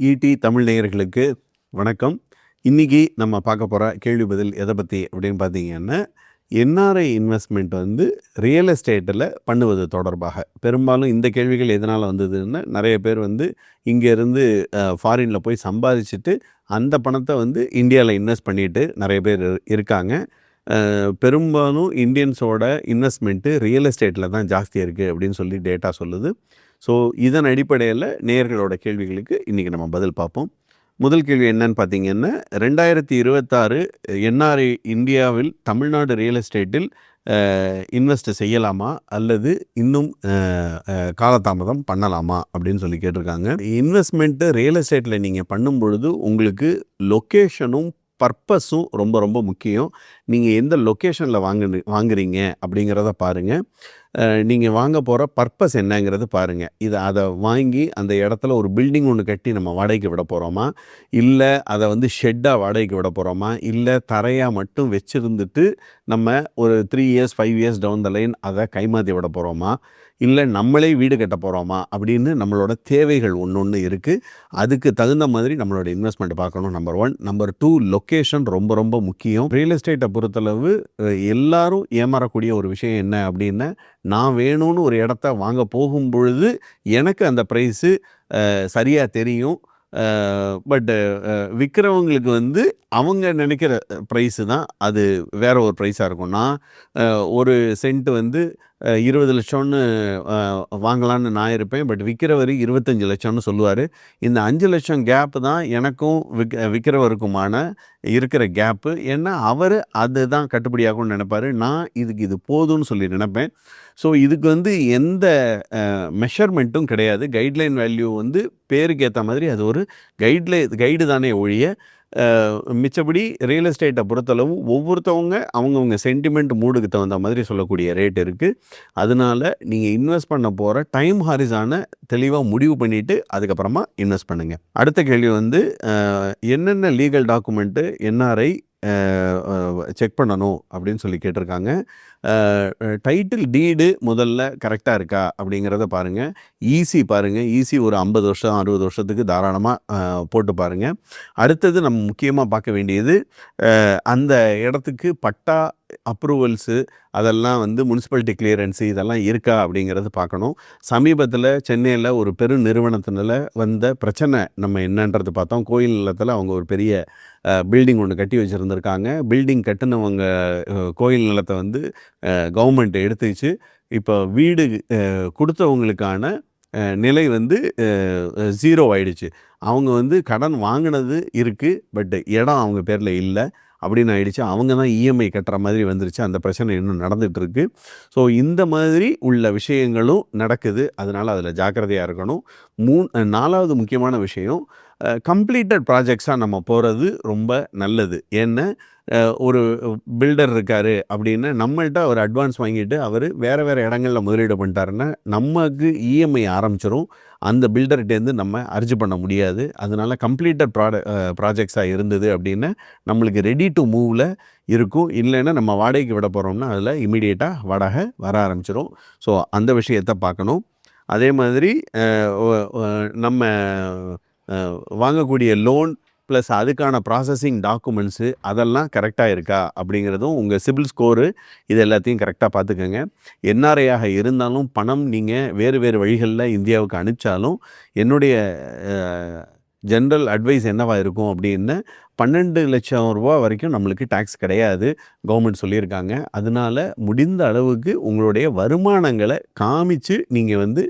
ED Tamil நேயர்களுக்கு வணக்கம். இன்னைக்கு நம்ம பார்க்க போகிற கேள்வி பதில் எதை பற்றி அப்படின்னு பார்த்தீங்கன்னா, என்ஆர்ஐ இன்வெஸ்ட்மெண்ட் வந்து ரியல் எஸ்டேட்டில் பண்ணுவது தொடர்பாக. பெரும்பாலும் இந்த கேள்விகள் எதனால் வந்ததுன்னா, நிறைய பேர் வந்து இங்கேருந்து ஃபாரினில் போய் சம்பாதிச்சுட்டு அந்த பணத்தை வந்து இந்தியாவில் இன்வெஸ்ட் பண்ணிட்டு நிறைய பேர் இருக்காங்க. பெரும்பாலும் இந்தியன்ஸோட இன்வெஸ்ட்மெண்ட்டு ரியல் எஸ்டேட்டில் தான் ஜாஸ்தியாக இருக்குது அப்படின்னு சொல்லி டேட்டா சொல்லுது. ஸோ இதன் அடிப்படையில் நேயர்களோட கேள்விகளுக்கு இன்றைக்கி நம்ம பதில் பார்ப்போம். முதல் கேள்வி என்னன்னு பார்த்தீங்கன்னா, 2026 என்ஆர்ஐ இந்தியாவில் தமிழ்நாடு ரியல் எஸ்டேட்டில் இன்வெஸ்ட் செய்யலாமா அல்லது இன்னும் காலதாமதம் பண்ணலாமா அப்படின்னு சொல்லி கேட்டிருக்காங்க. இன்வெஸ்ட்மெண்ட்டு ரியல் எஸ்டேட்டில் நீங்கள் பண்ணும் பொழுது உங்களுக்கு லொக்கேஷனும் பர்பஸும் ரொம்ப ரொம்ப முக்கியம். நீங்கள் எந்த லொக்கேஷனில் வாங்குறீங்க அப்படிங்கிறத பாருங்கள். நீங்கள் வாங்க போகிற பர்பஸ் என்னங்கிறது பாருங்கள். அதை வாங்கி அந்த இடத்துல ஒரு பில்டிங் ஒன்று கட்டி நம்ம வாடகைக்கு விட போகிறோமா, இல்லை அதை வந்து ஷெட்டாக வாடகைக்கு விட போகிறோமா, இல்லை தரையாக மட்டும் வச்சுருந்துட்டு நம்ம ஒரு 3 years 5 years down the line அதை கைமாற்றி விட போகிறோமா, இல்லை நம்மளே வீடு கட்ட போகிறோமா அப்படின்னு நம்மளோட தேவைகள் ஒன்று இருக்குது. அதுக்கு தகுந்த மாதிரி நம்மளோட இன்வெஸ்ட்மெண்ட் பார்க்கணும். நம்பர் 1. நம்பர் 2, லொக்கேஷன் ரொம்ப ரொம்ப முக்கியம். ரியல் எஸ்டேட்டை பொறுத்தளவு எல்லாரும் ஏமாறக்கூடிய ஒரு விஷயம் என்ன அப்படின்னா, நான் வேணும்னு ஒரு இடத்த வாங்க போகும் பொழுது எனக்கு அந்த ப்ரைஸு சரியாக தெரியும். பட்டு விற்கிறவங்களுக்கு வந்து அவங்க நினைக்கிற ப்ரைஸு தான் அது வேற ஒரு ப்ரைஸாக இருக்கும். நான் ஒரு சென்ட் வந்து 20 லட்சம்னு வாங்கலான்னு நான் இருப்பேன். பட் விற்கிறவர் 25 லட்சம்னு சொல்லுவார். இந்த 5 லட்சம் கேப்பு தான் எனக்கும் விற்கிறவருக்குமான இருக்கிற கேப்பு. ஏன்னா அவர் அதுதான் கட்டுப்படியாகும்னு நினைப்பார். நான் இது போதும்னு சொல்லி நினைப்பேன். ஸோ இதுக்கு வந்து எந்த மெஷர்மெண்ட்டும் கிடையாது. கைட்லைன் வேல்யூ வந்து பேருக்கு ஏற்ற மாதிரி அது ஒரு கைடு தானே ஒழிய, மிச்சபடி ரியல் எஸ்டேட்டை பொறுத்தளவு ஒவ்வொருத்தவங்க அவங்கவுங்க சென்டிமெண்ட் மூடுக்கு தகுந்த மாதிரி சொல்லக்கூடிய ரேட் இருக்குது. அதனால நீங்கள் இன்வெஸ்ட் பண்ண போகிற டைம் ஹாரிசானை தெளிவாக முடிவு பண்ணிவிட்டு அதுக்கப்புறமா இன்வெஸ்ட் பண்ணுங்கள். அடுத்த கேள்வி வந்து என்னென்ன லீகல் டாக்குமெண்ட்டு என்ஆர்ஐ செக் பண்ணணும் அப்படின்னு சொல்லி கேட்டிருக்காங்க. டைட்டில் டீடு முதல்ல கரெக்டாக இருக்கா அப்படிங்கிறத பாருங்கள். ஈசி பாருங்கள். ஈசி ஒரு 50 வருஷம் 60 வருஷத்துக்கு தாராளமாக போட்டு பாருங்கள். அடுத்தது நம்ம முக்கியமாக பார்க்க வேண்டியது அந்த இடத்துக்கு பட்டா அப்ரூவல்ஸு அதெல்லாம் வந்து முனிசிபாலிட்டி கிளியரன்ஸு இதெல்லாம் இருக்கா அப்படிங்கிறது பார்க்கணும். சமீபத்தில் சென்னையில் ஒரு பெரு நிறுவனத்தினால வந்த பிரச்சனை நம்ம என்னன்றது பார்த்தோம். கோயில் நிலத்தில் அவங்க ஒரு பெரிய பில்டிங் ஒன்று கட்டி வச்சுருந்துருக்காங்க. பில்டிங் கட்டினவங்க கோயில் நிலத்தை வந்து கவர்மெண்ட் எடுத்துச்சு. இப்போ வீடு கொடுத்தவங்களுக்கான நிலை வந்து 0 ஆயிடுச்சு. அவங்க வந்து கடன் வாங்கினது இருக்குது, பட் இடம் அவங்க பேரில் இல்லை அப்படின்னு ஆயிடுச்சு. அவங்க தான் இஎம்ஐ கட்டுற மாதிரி வந்துருச்சு. அந்த பிரச்சனை இன்னும் நடந்துகிட்ருக்கு. ஸோ இந்த மாதிரி உள்ள விஷயங்களும் நடக்குது. அதனால் அதில் ஜாக்கிரதையாக இருக்கணும். 4வது முக்கியமான விஷயம், கம்ப்ளீட்டட் ப்ராஜெக்ட்ஸாக நம்ம போகிறது ரொம்ப நல்லது. ஏன்னா ஒரு பில்டர் இருக்கார் அப்படின்னா நம்மள்கிட்ட ஒரு அட்வான்ஸ் வாங்கிட்டு அவர் வேறு இடங்களில் முதலீடு பண்ணிட்டாருன்னா நமக்கு இஎம்ஐ ஆரம்பிச்சிடும். அந்த பில்டர்கிட்டேருந்து நம்ம அர்ஜி பண்ண முடியாது. அதனால் கம்ப்ளீட்டட் ப்ராஜெக்ட்ஸாக இருந்தது அப்படின்னா நம்மளுக்கு ரெடி டு மூவில் இருக்கும். இல்லைன்னா நம்ம வாடகைக்கு விட போகிறோம்னா அதில் இமீடியட்டாக வாடகை வர ஆரம்பிச்சிடும். ஸோ அந்த விஷயத்தை பார்க்கணும். அதே மாதிரி நம்ம வாங்கக்கூடிய லோன் ப்ளஸ் அதுக்கான ப்ராசஸிங் டாக்குமெண்ட்ஸு அதெல்லாம் கரெக்டாக இருக்கா அப்படிங்கிறதும், உங்கள் சிபில் ஸ்கோரு இது எல்லாத்தையும் கரெக்டாக பார்த்துக்கோங்க. என்ஆர்ஐயாக இருந்தாலும் பணம் நீங்கள் வேறு வழிகளில் இந்தியாவுக்கு அனுப்பிச்சாலும் என்னுடைய ஜென்ரல் அட்வைஸ் என்னவாக இருக்கும் அப்படின்னா, 12 லட்சம் ரூபா வரைக்கும் நம்மளுக்கு டேக்ஸ் கிடையாது கவர்மெண்ட் சொல்லியிருக்காங்க. அதனால் முடிந்த அளவுக்கு உங்களுடைய வருமானங்களை காமிச்சு நீங்கள் வந்து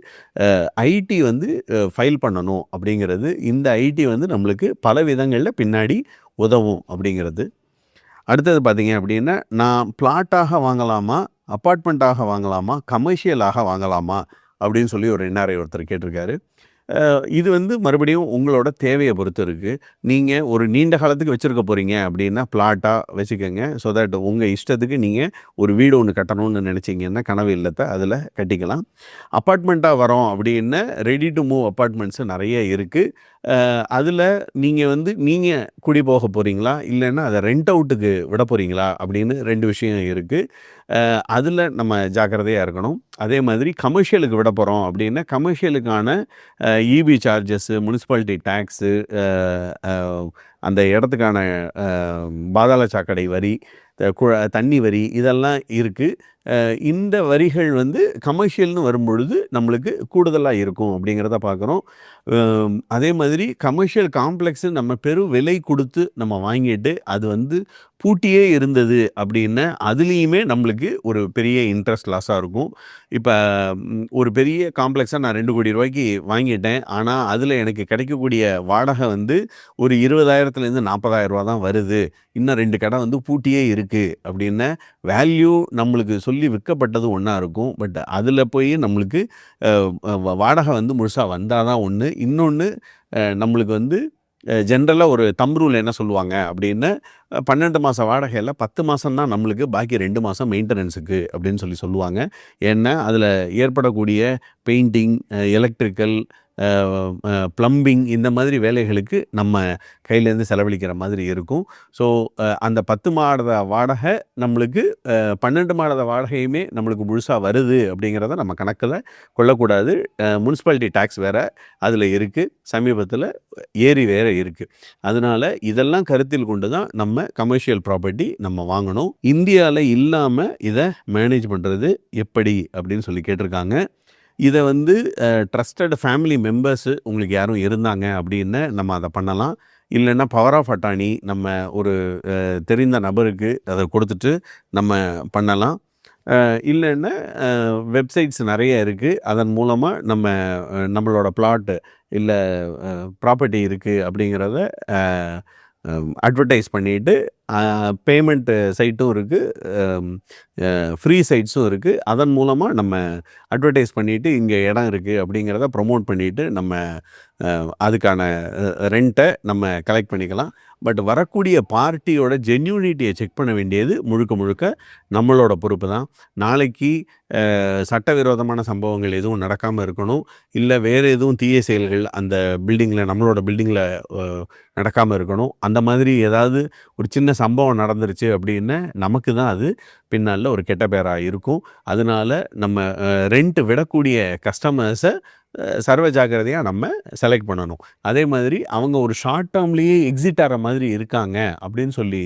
ஐடி வந்து ஃபைல் பண்ணணும் அப்படிங்கிறது. இந்த ஐடி வந்து நம்மளுக்கு பல விதங்களில் பின்னாடி உதவும் அப்படிங்கிறது. அடுத்தது பார்த்தீங்க அப்படின்னா, நான் பிளாட்டாக வாங்கலாமா, அப்பார்ட்மெண்ட்டாக வாங்கலாமா, கமர்ஷியலாக வாங்கலாமா அப்படின்னு சொல்லி ஒரு என்ஆர்ஐ ஒருத்தர் கேட்டிருக்காரு. இது வந்து மறுபடியும் உங்களோட தேவையை பொறுத்து இருக்குது. நீங்கள் ஒரு நீண்ட காலத்துக்கு வச்சுருக்க போகிறீங்க அப்படின்னா பிளாட்டாக வச்சுக்கோங்க. ஸோ தட் உங்கள் இஷ்டத்துக்கு நீங்கள் ஒரு வீடு ஒன்று கட்டணும்னு நினச்சிங்கன்னா கனவு இல்லத்தை அதில் கட்டிக்கலாம். அப்பார்ட்மெண்ட்டாக வரோம் அப்படின்னா ரெடி டு மூவ் அப்பார்ட்மெண்ட்ஸு நிறைய இருக்குது. அதில் நீங்கள் வந்து நீங்கள் குடி போக போகிறீங்களா, இல்லைன்னா அதை ரெண்ட் அவுட்டுக்கு விட போகிறீங்களா அப்படின்னு 2 விஷயம் இருக்குது. அதில் நம்ம ஜாக்கிரதையாக இருக்கணும். அதே மாதிரி கமர்ஷியலுக்கு விட போகிறோம் அப்படின்னா கமர்ஷியலுக்கான இபி சார்ஜஸ்ஸு, முனிசிபாலிட்டி டேக்ஸு, அந்த இடத்துக்கான பாதாள சாக்கடை வரி, தண்ணி வரி இதெல்லாம் இருக்குது. இந்த வரிகள் வந்து கமர்ஷியல்னு வரும்பொழுது நம்மளுக்கு கூடுதலாக இருக்கும் அப்படிங்கிறத பார்க்குறோம். அதே மாதிரி கமர்ஷியல் காம்ப்ளெக்ஸு நம்ம பெரும் விலை கொடுத்து நம்ம வாங்கிட்டு அது வந்து பூட்டியே இருந்தது அப்படின்னா அதுலேயுமே நம்மளுக்கு ஒரு பெரிய இன்ட்ரெஸ்ட் லாஸாக இருக்கும். இப்போ ஒரு பெரிய காம்ப்ளெக்ஸாக நான் 2 கோடி ரூபாய்க்கு வாங்கிட்டேன். ஆனால் அதில் எனக்கு கிடைக்கக்கூடிய வாடகை வந்து ஒரு 20,000லேருந்து 40,000 தான் வருது. இன்னும் 2 கடை வந்து பூட்டியே இருக்குது அப்படின்னா வேல்யூ நம்மளுக்கு சொல்லி விற்கப்பட்டது ஒன்றா இருக்கும். பட் அதில் போய் நம்மளுக்கு வாடகை வந்து முழுசாக வந்தால் தான் ஒன்று. இன்னொன்று நம்மளுக்கு வந்து ஜென்ரலாக ஒரு ரூல் என்ன சொல்லுவாங்க அப்படின்னா 12 மாத வாடகையில் 10 மாதம் தான் நம்மளுக்கு, பாக்கி 2 மாதம் மெயின்டெனன்ஸுக்கு அப்படின்னு சொல்லுவாங்க. ஏன்னா அதில் ஏற்படக்கூடிய பெயிண்டிங், எலக்ட்ரிக்கல், ப்ளம்பிங் இந்த மாதிரி வேலைகளுக்கு நம்ம கையிலேருந்து செலவழிக்கிற மாதிரி இருக்கும். ஸோ அந்த 10 மாத வாடகை நம்மளுக்கு 12 மாத வாடகையுமே நம்மளுக்கு முழுசாக வருது அப்படிங்கிறத நம்ம கணக்கில் கொள்ளக்கூடாது. முனிசிபாலிட்டி டேக்ஸ் வேறு அதில் இருக்குது, சமீபத்தில் ஏரி வேறு இருக்குது. அதனால் இதெல்லாம் கருத்தில் கொண்டு தான் நம்ம கமர்ஷியல் ப்ராப்பர்ட்டி நம்ம வாங்கணும். இந்தியாவில் இல்லாமல் இதை மேனேஜ் பண்ணுறது எப்படி அப்படின்னு சொல்லி கேட்டிருக்காங்க. இதை வந்து ட்ரஸ்டட் ஃபேமிலி மெம்பர்ஸு உங்களுக்கு யாரும் இருந்தாங்க அப்படின்னு நம்ம அதை பண்ணலாம். இல்லைன்னா பவர் ஆஃப் அட்டானி நம்ம ஒரு தெரிந்த நபருக்கு அதை கொடுத்துட்டு நம்ம பண்ணலாம். இல்லைன்னா வெப்சைட்ஸ் நிறைய இருக்குது. அதன் மூலமாக நம்மளோட பிளாட்டு இல்லை ப்ராப்பர்ட்டி இருக்குது அப்படிங்கிறத அட்வர்டைஸ் பண்ணிவிட்டு பேமெண்ட்டு சைட்டும் இருக்குது, ஃப்ரீ சைட்ஸும் இருக்குது. அதன் மூலமாக நம்ம அட்வர்டைஸ் பண்ணிவிட்டு இங்கே இடம் இருக்குது அப்படிங்கிறத ப்ரொமோட் பண்ணிவிட்டு நம்ம அதுக்கான ரெண்ட்டை நம்ம கலெக்ட் பண்ணிக்கலாம். பட் வரக்கூடிய பார்ட்டியோட ஜென்யூனிட்டியை செக் பண்ண வேண்டியது முழுக்க நம்மளோட பொறுப்பு தான். நாளைக்கு சட்டவிரோதமான சம்பவங்கள் எதுவும் நடக்காமல் இருக்கணும், இல்லை வேறு எதுவும் தீய செயல்கள் அந்த பில்டிங்கில், நம்மளோட பில்டிங்கில் நடக்காமல் இருக்கணும். அந்த மாதிரி ஏதாவது ஒரு சின்ன சம்பவம் நடந்துருச்சு அப்படின்னா நமக்கு தான் அது பின்னால் ஒரு கெட்ட பேராக இருக்கும். அதனால் நம்ம ரெண்ட் விடக்கூடிய கஸ்டமர்ஸை சர்வ ஜாக்கிரதையாக நம்ம செலக்ட் பண்ணணும். அதே மாதிரி அவங்க ஒரு ஷார்ட் டேர்ம்லேயே எக்ஸிட் ஆகிற மாதிரி இருக்காங்க அப்படின்னு சொல்லி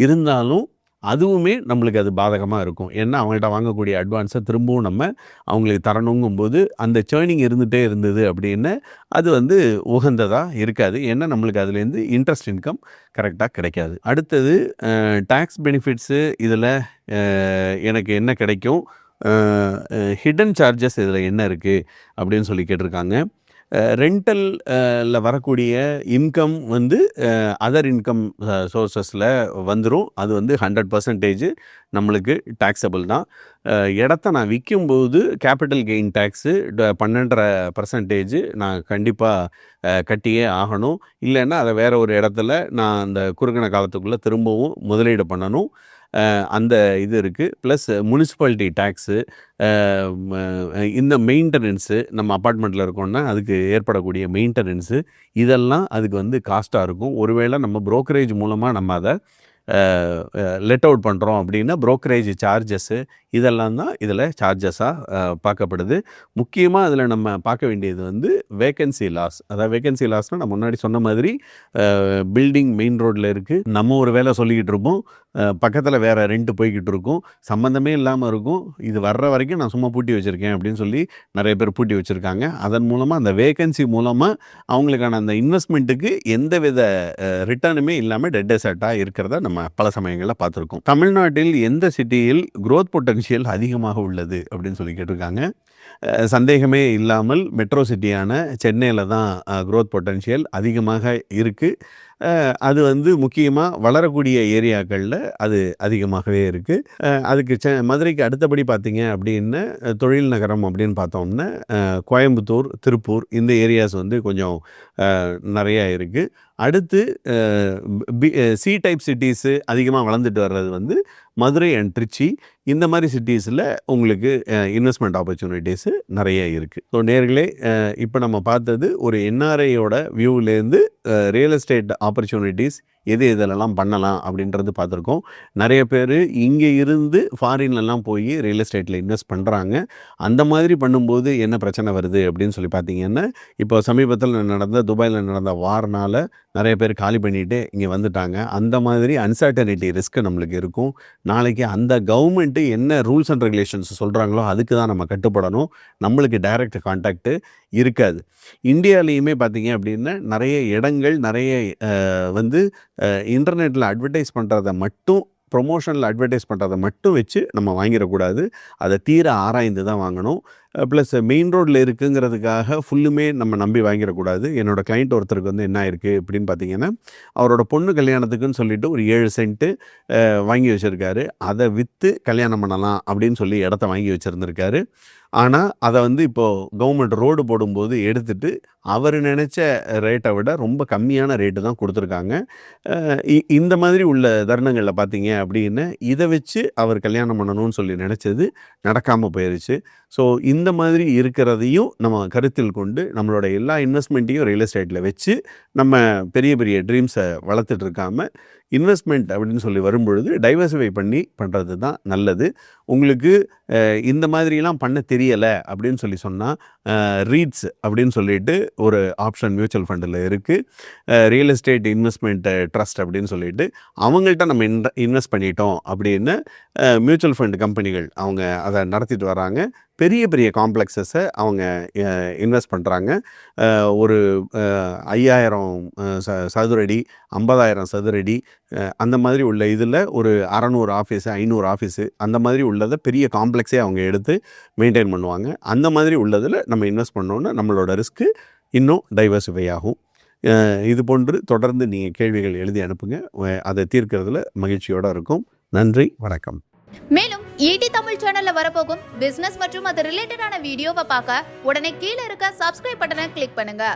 இருந்தாலும் அதுவுமே நம்மளுக்கு அது பாதகமாக இருக்கும். ஏன்னா அவங்கள்ட்ட வாங்கக்கூடிய அட்வான்ஸை திரும்பவும் நம்ம அவங்களுக்கு தரணுங்கும்போது அந்த சேர்னிங் இருந்துகிட்டே இருந்தது அப்படின்னு அது வந்து உகந்ததாக இருக்காது. ஏன்னா நம்மளுக்கு அதுலேருந்து இன்ட்ரெஸ்ட் இன்கம் கரெக்டாக கிடைக்காது. அடுத்தது டேக்ஸ் பெனிஃபிட்ஸு இதில் எனக்கு என்ன கிடைக்கும், ஹிடன் சார்ஜஸ் இதில் என்ன இருக்குது அப்படின்னு சொல்லி கேட்டிருக்காங்க. ரெண்டலில் வரக்கூடிய இன்கம் வந்து அதர் இன்கம் சோர்ஸஸில் வந்துடும். அது வந்து 100% நம்மளுக்கு டேக்ஸபிள் தான். இடத்த நான் விற்கும்போது கேபிட்டல் கெயின் டேக்ஸு 12.5% நான் கண்டிப்பாக கட்டியே ஆகணும். இல்லைன்னா அதை வேறு ஒரு இடத்துல நான் அந்த குறுகின காலத்துக்குள்ளே திரும்பவும் முதலீடு பண்ணணும். அந்த இது இருக்குது. ப்ளஸ் முனிசிபாலிட்டி டேக்ஸு, இந்த மெயின்டெனன்ஸு, நம்ம அப்பார்ட்மெண்ட்டில் இருக்கோம்னா அதுக்கு ஏற்படக்கூடிய மெயின்டெனன்ஸு இதெல்லாம் அதுக்கு வந்து காஸ்ட்டாக இருக்கும். ஒருவேளை நம்ம ப்ரோக்கரேஜ் மூலமாக நம்ம அதை லெட் அவுட் பண்ணுறோம் அப்படின்னா ப்ரோக்கரேஜ் சார்ஜஸ்ஸு இதெல்லாம் தான் இதில் சார்ஜஸாக பார்க்கப்படுது. முக்கியமாக அதில் நம்ம பார்க்க வேண்டியது வந்து வேக்கன்சி லாஸ். அதாவது வேக்கன்சி லாஸ்னால் நான் முன்னாடி சொன்ன மாதிரி பில்டிங் மெயின் ரோட்டில் இருக்குது, நம்ம ஒரு வேலை சொல்லிக்கிட்டு இருப்போம், பக்கத்தில் வேறு ரெண்ட் போய்கிட்டு இருக்கும், சம்மந்தமே இல்லாமல் இருக்கும். இது வர்ற வரைக்கும் நான் சும்மா பூட்டி வச்சுருக்கேன் அப்படின்னு சொல்லி நிறைய பேர் பூட்டி வச்சுருக்காங்க. அதன் மூலமாக அந்த வேக்கன்சி மூலமாக அவங்களுக்கான அந்த இன்வெஸ்ட்மெண்ட்டுக்கு எந்த வித ரிட்டர்னுமே இல்லாமல் டெட் அசெட்டாக இருக்கிறத நம்ம பல சமயங்களில் பார்த்துருக்கோம். தமிழ்நாட்டில் எந்த சிட்டியில் க்ரோத் பொட்டன்ஷியல் அதிகமாக உள்ளது அப்படின்னு சொல்லி கேட்டிருக்காங்க. சந்தேகமே இல்லாமல் மெட்ரோ சிட்டியான சென்னையில் தான் க்ரோத் பொட்டன்ஷியல் அதிகமாக இருக்குது. அது வந்து முக்கியமாக வளரக்கூடிய ஏரியாக்களில் அது அதிகமாகவே இருக்குது. அதுக்கு மதுரைக்கு அடுத்தபடி பார்த்திங்க அப்படின்னு தொழில் நகரம் அப்படின்னு பார்த்தோம்னா கோயம்புத்தூர், திருப்பூர் இந்த ஏரியாஸ் வந்து கொஞ்சம் நிறையா இருக்குது. அடுத்து சி டைப் சிட்டிஸு அதிகமாக வளர்ந்துட்டு வர்றது வந்து மதுரை அண்ட் திருச்சி. இந்த மாதிரி சிட்டிஸில் உங்களுக்கு இன்வெஸ்ட்மெண்ட் ஆப்பர்ச்சுனிட்டிஸு நிறைய இருக்குது. ஸோ நேர்களே, இப்போ நம்ம பார்த்தது ஒரு என்ஆர்ஐயோட வியூவிலேருந்து ரியல் எஸ்டேட் ஆப்பர்ச்சுனிட்டிஸ் எது எதிலெல்லாம் பண்ணலாம் அப்படின்றது பார்த்துருக்கோம். நிறைய பேர் இங்கே இருந்து ஃபாரின்லலாம் போய் ரியல் எஸ்டேட்டில் இன்வெஸ்ட் பண்ணுறாங்க. அந்த மாதிரி பண்ணும்போது என்ன பிரச்சனை வருது அப்படின்னு சொல்லி பார்த்தீங்கன்னா, இப்போ சமீபத்தில் நடந்த துபாயில் நடந்த வார்னால நிறைய பேர் காலி பண்ணிட்டு இங்கே வந்துட்டாங்க. அந்த மாதிரி அன்சர்டனிட்டி ரிஸ்க் நம்மளுக்கு இருக்கும். நாளைக்கு அந்த கவர்மெண்ட்டு என்ன ரூல்ஸ் அண்ட் ரெகுலேஷன்ஸ் சொல்கிறாங்களோ அதுக்கு தான் நம்ம கட்டுப்படணும். நம்மளுக்கு டைரக்ட் கான்டாக்ட் இருக்காது. இந்தியாலேயுமே பார்த்தீங்க அப்படின்னா நிறைய இடங்கள் நிறைய வந்து இன்டர்நெட்டில் அட்வர்டைஸ் பண்ணுறத மட்டும் ப்ரொமோஷனில் அட்வர்டைஸ் பண்ணுறதை மட்டும் வச்சு நம்ம வாங்கிடக்கூடாது. அதை தீர ஆராய்ந்து தான் வாங்கணும். ப்ளஸ் மெயின் ரோட்டில் இருக்குங்கிறதுக்காக ஃபுல்லுமே நம்ம நம்பி வாங்கிடக்கூடாது. என்னோடய கிளைண்ட் ஒருத்தருக்கு வந்து என்ன இருக்குது அப்படின்னு பார்த்தீங்கன்னா, அவரோட பொண்ணு கல்யாணத்துக்குன்னு சொல்லிட்டு ஒரு 7 சென்ட்டு வாங்கி வச்சுருக்காரு. அதை விற்று கல்யாணம் பண்ணலாம் அப்படின்னு சொல்லி இடத்த வாங்கி வச்சுருந்துருக்காரு. ஆனால் அதை வந்து இப்போது கவர்மெண்ட் ரோடு போடும்போது எடுத்துட்டு அவர் நினச்ச ரேட்டை விட ரொம்ப கம்மியான ரேட்டு தான் கொடுத்துருக்காங்க. இந்த மாதிரி உள்ள தருணங்களில் பார்த்தீங்க அப்படின்னு இதை வச்சு அவர் கல்யாணம் பண்ணணும்னு சொல்லி நினச்சது நடக்காமல் போயிடுச்சு. ஸோ இந்த மாதிரி இருக்கிறதையும் நம்ம கருத்தில் கொண்டு நம்மளோட எல்லா இன்வெஸ்ட்மெண்ட்டையும் ரியல் எஸ்டேட்டில் வச்சு நம்ம பெரிய பெரிய ட்ரீம்ஸை வளர்த்துட்டு இருக்காமல் இன்வெஸ்ட்மெண்ட் அப்படின்னு சொல்லி வரும்பொழுது டைவர்சிஃபை பண்ணி பண்ணுறது தான் நல்லது. உங்களுக்கு இந்த மாதிரிலாம் பண்ண தெரியலை அப்படின்னு சொல்லி சொன்னால் ரீட்ஸ் அப்படின்னு சொல்லிட்டு ஒரு ஆப்ஷன் மியூச்சுவல் ஃபண்டில் இருக்குது. ரியல் எஸ்டேட் இன்வெஸ்ட்மெண்ட் ட்ரஸ்ட் அப்படின்னு சொல்லிட்டு அவங்கள்ட்ட நம்ம இன்வெஸ்ட் பண்ணிட்டோம் அப்படின்னு மியூச்சுவல் ஃபண்ட் கம்பெனிகள் அவங்க அதை நடத்திட்டு வராங்க. பெரிய பெரிய காம்ப்ளெக்ஸஸை அவங்க இன்வெஸ்ட் பண்ணுறாங்க. ஒரு 5000 சதுரடி 50,000 சதுரடி அந்த மாதிரி உள்ள இதில் ஒரு 600 ஆஃபீஸு 500 ஆஃபீஸு அந்த மாதிரி உள்ளதை பெரிய காம்ப்ளெக்ஸே அவங்க எடுத்து மெயின்டைன் பண்ணுவாங்க. அந்த மாதிரி உள்ளதில் நம்ம இன்வெஸ்ட் பண்ணோன்னா நம்மளோட ரிஸ்க்கு இன்னும் டைவர்சிஃபை ஆகும். இது போன்று தொடர்ந்து நீங்கள் கேள்விகள் எழுதி அனுப்புங்க. அதை தீர்க்கிறதுல மகிழ்ச்சியோடு இருக்கும். நன்றி, வணக்கம். மேலும் ஈடி தமிழ் சேனல்ல வரப்போகும் பிசினஸ் மற்றும் அது ரிலேட்டடான வீடியோவை பார்க்க உடனே கீழே இருக்க சப்ஸ்கிரைப் பட்டனை கிளிக் பண்ணுங்க.